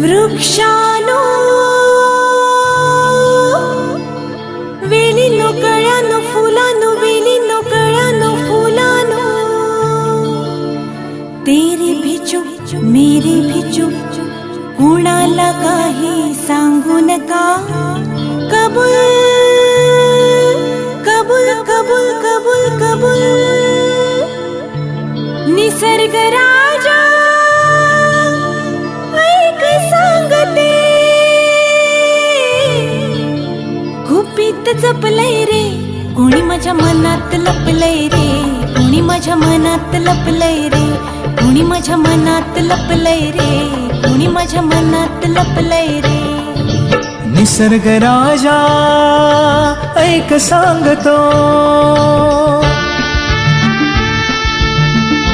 वृक्षानो वेलीनो कळ्यानो फुलानो वेलीनो कळ्यानो फुलानो तेरी भी चूप मेरी भी चूप कुणाला काही सांगू नका कबूल कबूल कबूल कबूल कबूल निसर्ग राजा ऐक सांगते गुपित जपलंय रे कोणी माझ्या मनात लपलंय रे कोणी माझ्या मनात लपलंय रे कोणी माझ्या मनात लपलंय रे कोणी माझ्या मनात लपलंय रे निसर्ग राजा ऐक सांगतो